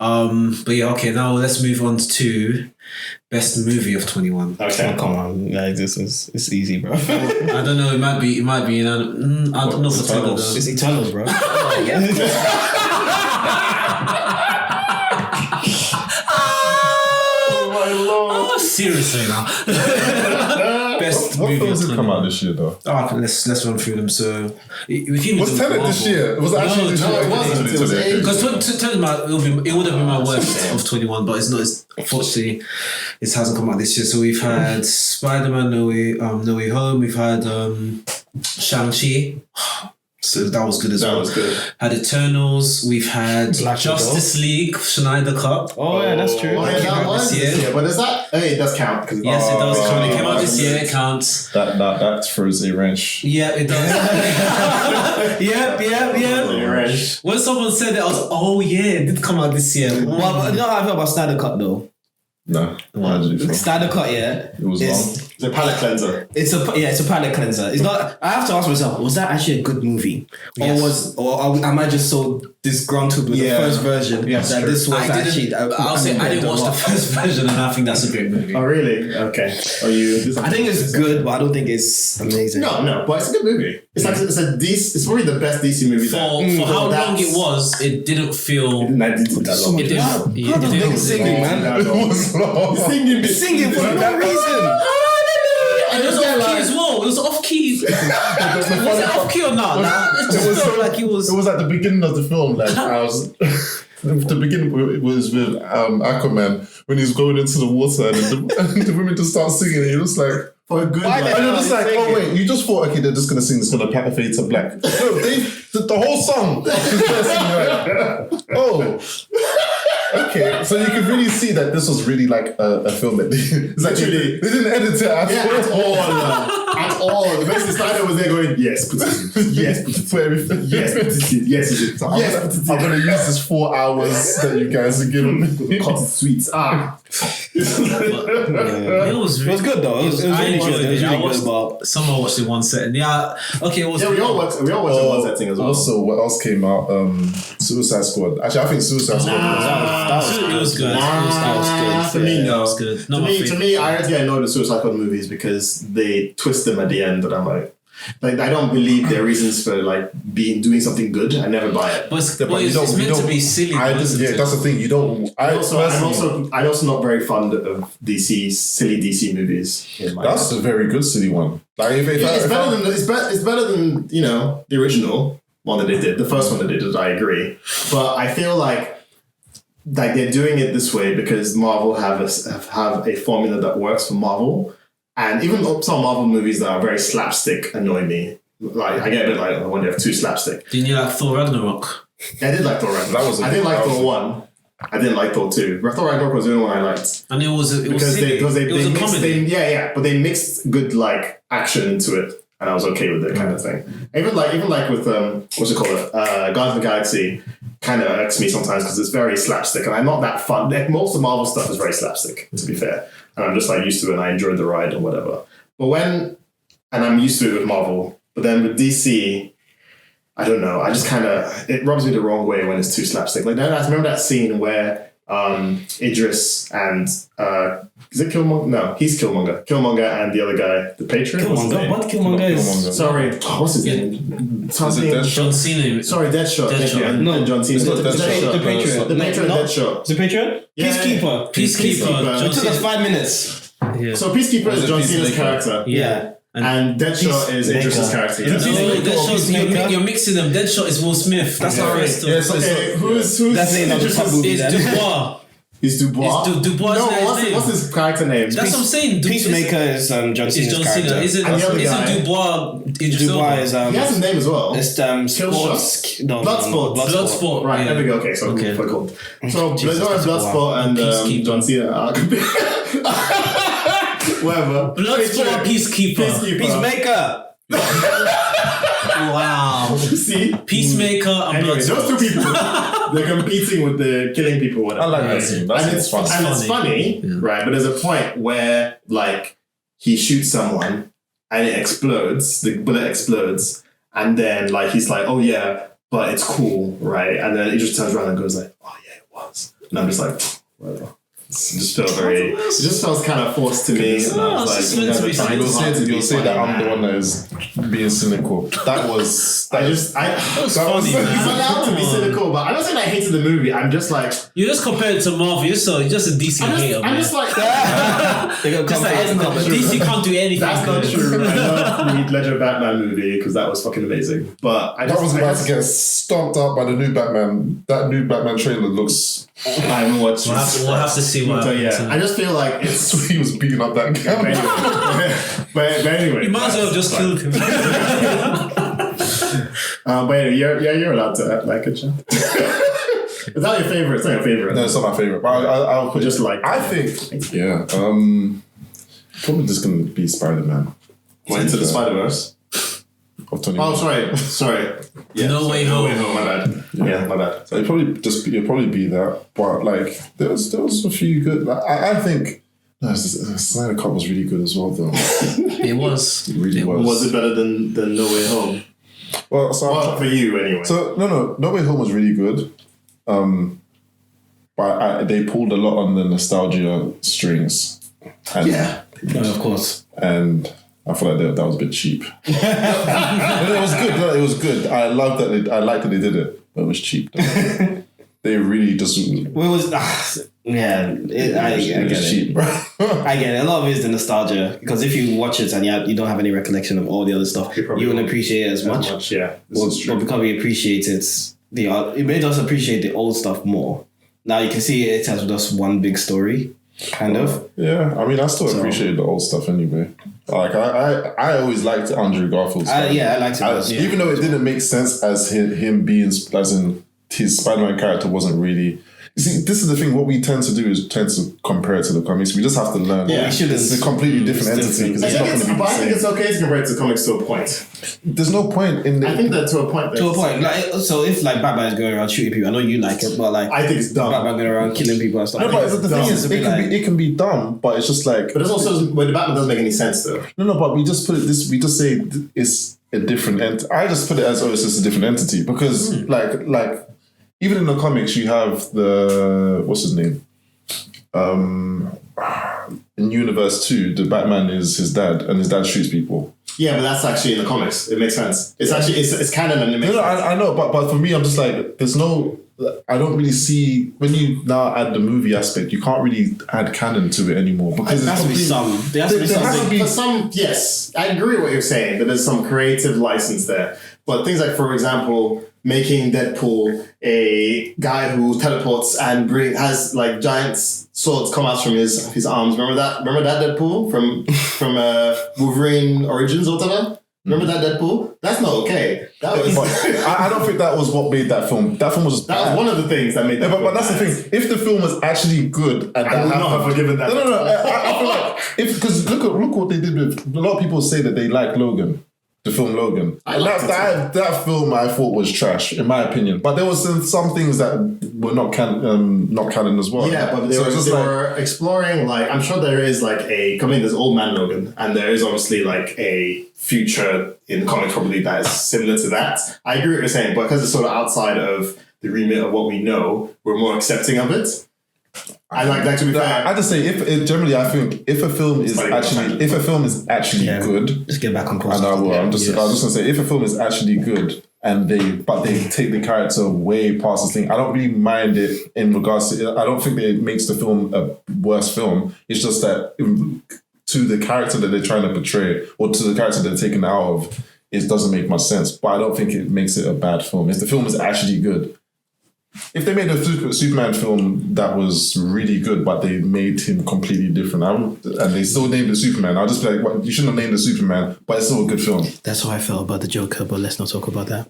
But yeah, okay. Now let's move on to best movie of 21. Okay, come on, like it's easy, bro. I don't know. It might be. I don't know for Taylor. It's Eternals, bro. Oh, seriously now. Best What movie films of did come out this year though? let's run through them. So, Was Tenet this year? Was it actually this year? it wasn't. It was eight. Because Tenet it would have been my worst of 21, but it's not. Unfortunately, it hasn't come out this year. So we've had Spider-Man No Way Home. We've had Shang-Chi. So that was good as well. That was good. Had Eternals. We've had Black Justice League, Schneider Cut. Oh yeah, that's true. Oh, yeah, that was this year. this year. But is that? It does count. Cause Yes, it does count. It came out right. this year. It counts. That throws a wrench. Yeah, it does. Yeah. When someone said it, I was like, oh yeah, it did come out this year. Well, but you know how I feel about Snyder Cut though. No, why did you feel? Snyder Cut, yeah. It was long. It's a palate cleanser. It's a palate cleanser. It's not. I have to ask myself, was that actually a good movie, Yes. or am I just so disgruntled with the first version that this was actually? I'll say I didn't watch the first version, and I think that's a great movie. Oh really? Okay. Are you? I think it's good, but I don't think it's amazing. No, but it's a good movie. It's like it's probably the best DC movie. For how long it was, it didn't feel. It didn't that long. It didn't. How It the didn't. nigga singing, man? It was long. Singing for no reason. And it was off key as well. It was off key. Was it off key or not? It just felt like it was. It was at the beginning of the film. Like I was. The beginning was with Aquaman when he's going into the water and the women just start singing. And he was like. For a good. And you're just like, oh wait, you just thought, okay, they're just gonna sing this, gonna fade to black. No, the whole song. Okay, so you can really see that this was really like a film that it's actually they didn't edit it at all. At all. Basically, Snyder was there going, yes, put it in. Yes, put it in. For everything. Yes, put it in. Yes, it is. So Yes, put it in. I'm gonna use this 4 hours that you guys are giving me. Cut it sweet. It was good though. It was really good. It was really good, but someone watched it one setting. Yeah, okay. It was. Yeah, we all watched it one setting as well. Also, what else came out? Suicide Squad. Actually, I think Suicide Squad It was good. For me, no. It was good. To me, I already know the Suicide Squad movies because they twist them at the end, and I'm like I don't believe there are reasons for like doing something good. I never buy it. But it's meant to be silly. That's the thing. You don't. I'm also not very fond of silly DC movies. That's a very good silly one. Like it's better than the original one that they did. The first one that they did, I agree. But I feel like they're doing it this way because Marvel have a formula that works for Marvel. And even some Marvel movies that are very slapstick annoy me. Like I get a bit like when they have too slapstick. Didn't you like Thor Ragnarok? Yeah, I did like Thor Ragnarok. I didn't like Thor 1. I didn't like Thor 2. Thor Ragnarok was the only one I liked. And it was a comedy. But they mixed good like action into it, and I was okay with it kind of thing. Even like with what's it called? Guardians of the Galaxy kind of irks me sometimes because it's very slapstick, and I'm not that fun. Like, most of Marvel stuff is very slapstick, to be fair. And I'm just like used to it and I enjoyed the ride or whatever. And I'm used to it with Marvel. But then with DC, I don't know. I just it rubs me the wrong way when it's too slapstick. Like, I remember that scene where Idris and, is it Killmonger? No, he's Killmonger. Killmonger and the other guy, the Patriot. What Killmonger is? Sorry. What's his name? John Cena. Sorry, Deadshot. Thank you. And John Cena. The Patriot. The Patriot and Deadshot. The Patriot? Yeah. Peacekeeper. It took us 5 minutes. Yeah. So Peacekeeper is John Cena's character. Yeah. And Deadshot is Idris's character. You're mixing them. Deadshot is Will Smith. That's not right. Who's definitely not the top movie then. Dubois. He's Dubois. Dubois. No, what's his character name? That's what I'm saying. Peacemaker is John Cena's character. Isn't Dubois? Dubois is he has a name as well. It's sports. Bloodsport. Right. There we go. Okay. So Bloodsport and John Cena. Whatever. Bloodsport, Peacekeeper. Peacemaker. Wow. See? Peacemaker and anyway, Bloodsport. those 2 people, they're competing with the killing people, whatever. I like that scene. And it's funny, right? But there's a point where, like, he shoots someone and it explodes, the bullet explodes, and then, like, he's like, oh, yeah, but it's cool, right? And then he just turns around and goes like, oh, yeah, it was. And I'm just like, whatever. It just felt very. It just felt kind of forced to me. And I was like, you'll say that I'm the one that is being cynical. That was. That was funny. I'm allowed to be cynical, but I'm not saying I hated the movie. I'm just like, you just compared it to Marvel. So you're just a DC hater. I'm just like, DC can't do anything. That's not true. I love the Heath Ledger Batman movie because that was fucking amazing. But I was about to get stomped up by the new Batman. That new Batman trailer looks. I haven't watched. We'll have to see what happens. I just feel like it's. He was beating up that guy. But anyway, you might as well have just killed him. But anyway, you're allowed to act like it, Sean. Is that your favorite? It's not your favorite. No, it's not my favorite. But I'll put just like. I think. Yeah. Probably just gonna be Spider-Man. Went into the Spider-Verse. Oh, sorry. Yeah, No Way Home. My bad. Yeah, my bad. So it'll probably be that. But like, there was a few good. Like, I think. No, Snyder Cut was really good as well, though. It was. It really was. Was it better than No Way Home? Well, for you anyway. So No Way Home was really good. But they pulled a lot on the nostalgia strings. And, of course. And I feel like that was a bit cheap. It was good. No, it was good. I liked that they did it, but it was cheap. They really just. Well, it was. I get it. Cheap, bro. I get it. A lot of it is the nostalgia because if you watch it and you don't have any recollection of all the other stuff, you wouldn't appreciate it as much. Yeah, but because we appreciate it, it made us appreciate the old stuff more. Now you can see it as just one big story, kind of. Yeah, I mean, I still appreciate the old stuff anyway. Like I always liked Andrew Garfield's. I liked it. Even though it didn't make sense as him being as in his Spider-Man character wasn't really. You see, this is the thing. What we tend to do is compare it to the comics. We just have to learn. Yeah, it's a completely different entity because it's not going to be the I same. think it's okay to compare it to comics to a point. There's no point in. I think that to a point. Like, so if like Batman is going around shooting people, I know you like it, but like I think it's dumb. Batman going around killing people and stuff. No, but the thing is, it can be dumb, but it's just like. But it's also when the Batman doesn't make any sense though. No, but we just put it this. We just say it's a different entity. I just put it as it's just a different entity because like. Even in the comics, you have what's his name? In Universe 2, the Batman is his dad, and his dad shoots people. Yeah, but that's actually in the comics. It makes sense. It's actually it's canon and it makes sense. I know, but for me, I'm just like, there's no. I don't really see when you now add the movie aspect. You can't really add canon to it anymore because there has to be some. There has to be something. For some, yes, I agree with what you're saying. That there's some creative license there, but things like, for example, making Deadpool a guy who teleports and has like giant swords come out from his arms. Remember that Deadpool from Wolverine Origins or whatever? Remember that Deadpool? That's not okay. That was. I don't think that was what made that film. That film was just that was one of the things that made that. But that's the thing. If the film was actually good, and I would not have forgiven that. No. I feel like because look what they did with a lot of people say that they like Logan. The film Logan. That film I thought was trash, in my opinion. But there was some things that were not canon as well. Yeah, but they were exploring, like, I'm sure there is like there's Old Man Logan, and there is obviously like a future in comics probably that is similar to that. I agree with what you're saying, but because it's sort of outside of the remit of what we know, we're more accepting of it. I like that to be fair. I just say I think if a film is actually good, just get back on course. And I was just gonna say if a film is actually good and they take the character way past the thing, I don't really mind it in regards to. I don't think that it makes the film a worse film. It's just that to the character that they're trying to portray or to the character they're taking out of, it doesn't make much sense. But I don't think it makes it a bad film. If the film is actually good. If they made a Superman film that was really good, but they made him completely different, and they still named it Superman, I'll just be like, well, you shouldn't have named it Superman, but it's still a good film. That's how I felt about the Joker, but let's not talk about that.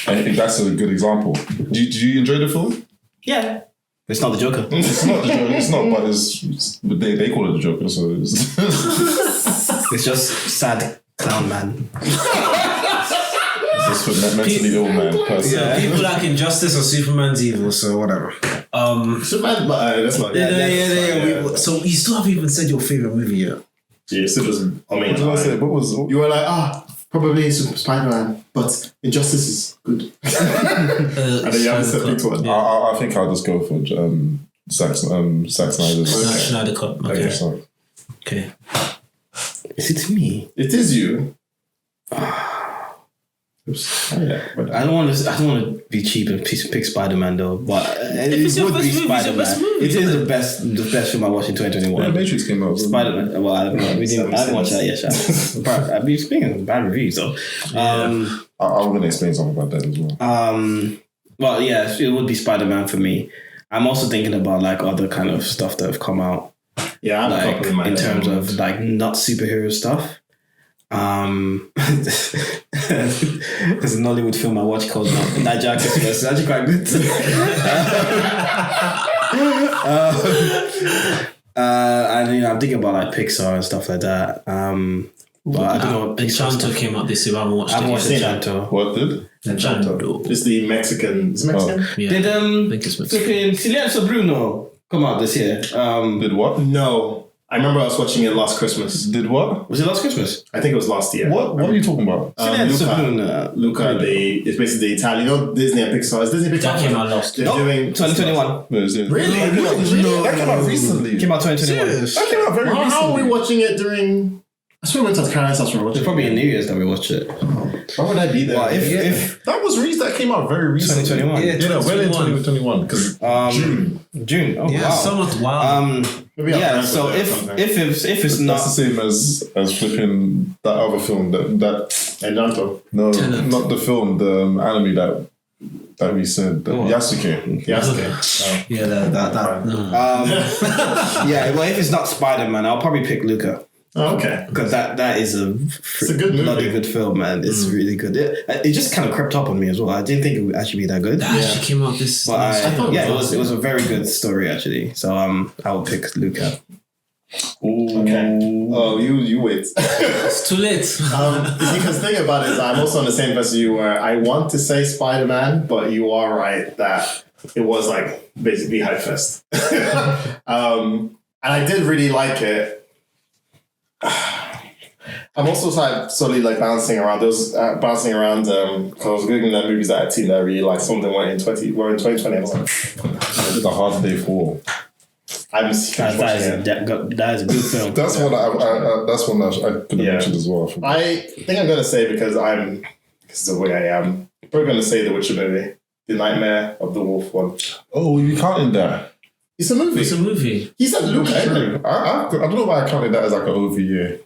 I think that's a good example. Do you enjoy the film? Yeah. It's not the Joker. It's not the Joker. It's not, but they call it the Joker, so it's just sad clown man. It's for mentally ill man person. Yeah, people like Injustice or Superman's evil, so whatever. Superman, but that's not. Yeah. So you still haven't even said your favorite movie yet. Yeah, still doesn't. I mean, what did I say? What was? You were like, probably Spider-Man, but Injustice is good. I know you have to pick one. I think I'll just go for Zack Snyder's. Snyder Cut. Okay. Sorry. Okay. Is it me? It is you. Oops. I don't want to be cheap and pick Spider-Man though, but it's it your would best be movie, it's your Spider-Man. best movie, It is isn't the best film I watched in 2021. Yeah, Matrix came out. Spider-Man. Well, I didn't watch that yet. But I've been speaking of bad reviews, so. I'm going to explain something about that as well. Well, yeah, it would be Spider-Man for me. I'm also thinking about like other kind of stuff that have come out, Yeah, I'm like probably my in terms of like not superhero stuff. There's a Nollywood film I watched called Niger Express. It's actually quite good. And I'm thinking about like Pixar and stuff like that. But I don't know what Pixar Enchanto stuff. came out this year. I haven't watched I haven't it watched yet. Enchanto. What did? Enchanto. It's the Mexican. Is it Mexican? Yeah. Did I think it's Mexican. flipping Silencio Bruno come out this year? Did what? No. I remember I was watching it last Christmas. Did what? Was it last Christmas? I think it was last year. What are you talking about? Silencio Bruno. Luca, it's basically the Italian. You know, Disney and Pixar. Is Disney Pixar? That came out last They're year. doing 2021. No, it's- Really? That came out recently. Came out 2021. Serious? That came out very recently. How are we watching it during? I swear we went to Caroline's house. We were watching. It's probably in New Year's that we watched it. Why would I be there? Well, if That was that came out very recently. 2021. Yeah, When in 2021. 2021? Because June. Oh Yeah, wow. somewhat wow. Maybe I'll Yeah. pronounce So it or if something. it's not that's the same as flipping that other film that Encanto. no, Tenet. not the film, the anime that we said, Yasuke. Yes. Okay. Yeah, that. No. yeah. Well, if it's not Spider-Man, I'll probably pick Luca. Oh, okay. Because that is a good movie. bloody good film, man. It's really good. It just kind of crept up on me as well. I didn't think it would actually be that good. That actually came out this. But thought it was a very good story actually. So I would pick Luca. Okay. Oh, you wait. It's too late. Because the thing about it is I'm also on the same as you where I want to say Spider-Man, but you are right that it was like basically Hype Fest. And I did really like it. I'm also slowly like bouncing around. There was bouncing around because I was googling the movies that I'd seen that I really liked. Some of them were in 2020. I was like, The Hard Day 4. I'm That is a good film. That's one that's one I could have Yeah. mentioned as well. I think I'm going to say because this is the way I am. I'm probably going to say the Witcher movie, The Nightmare of the Wolf one. Oh, you counted that? It's a movie. It's a movie. He said Luke. True. I don't know why I counted that as like an OVA.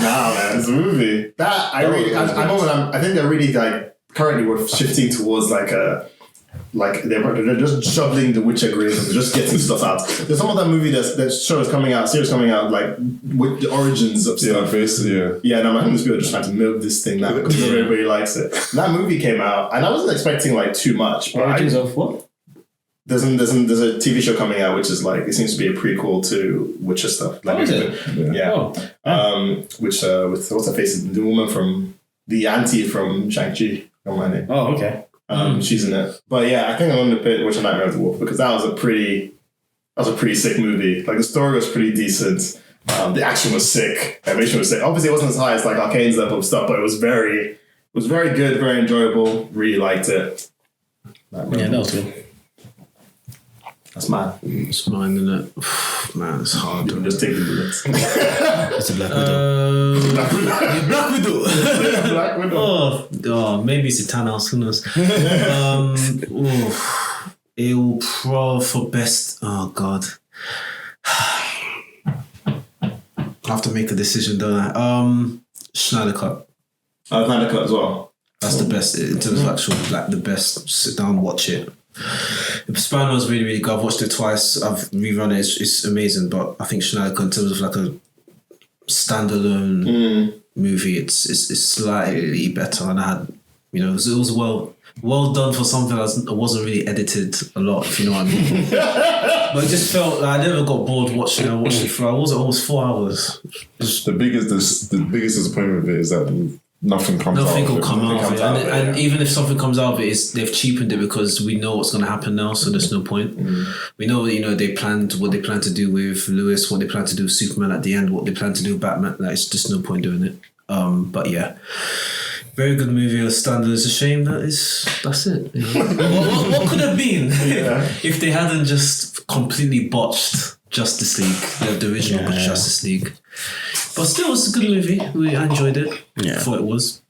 Nah, man, it's a movie. I think they're really like currently we're shifting towards like they're just shoveling the Witcher grave and just getting stuff out. There's some of that movie that show is coming out, series coming out, like with the origins of Yeah, stuff. basically, yeah. Yeah, and I'm these people are just trying to milk this thing now because everybody likes it. And that movie came out, and I wasn't expecting like too much. But Origins of what? there's a TV show coming out which is like it seems to be a prequel to Witcher stuff. Like, Oh, is it? Yeah. Oh. Which with what's her face? The woman from the auntie from Shang-Chi. Oh my name. Oh, okay. She's in it. But yeah, I think I'm going to pick Witcher Nightmare of the Wolf because that was a pretty sick movie. Like the story was pretty decent. The action was sick. Animation was sick. Obviously, it wasn't as high as like Arcane's level of stuff, but it was very good, very enjoyable. Really liked it. Yeah, that was good. That's mine. It's mine, isn't it? Man, it's hard. You can just take the bullets. It's a Black Widow. Black Widow. Black Widow. Oh, maybe it's Eternals. Who knows? It will pro for best. Oh God, I have to make a decision, don't I? Schneider Cut. Snyder Cut as well. That's the best in terms of actual, like the best. Sit down, watch it. Spider-Man was really, really good. I've watched it twice. I've rerun it. It's amazing. But I think Schneider Cut, in terms of like a standalone movie, it's slightly better. And I had, it was well done for something that wasn't really edited a lot, if you know what I mean. But it just felt like I never got bored watching it through. I was almost 4 hours. The biggest disappointment of it is that nothing comes out Nothing of will it. come out of it. And yeah. even if something comes out of it, they've cheapened it because we know what's going to happen now, so there's no point. We know, they planned what they plan to do with Lewis, what they plan to do with Superman at the end, what they plan to do with Batman. Like, it's just no point doing it. But yeah. Very good movie on standards. A shame that's it. What could have been if they hadn't just completely botched Justice League, the original Justice League. But still, it's a good movie. I enjoyed it. Yeah. Thought it was.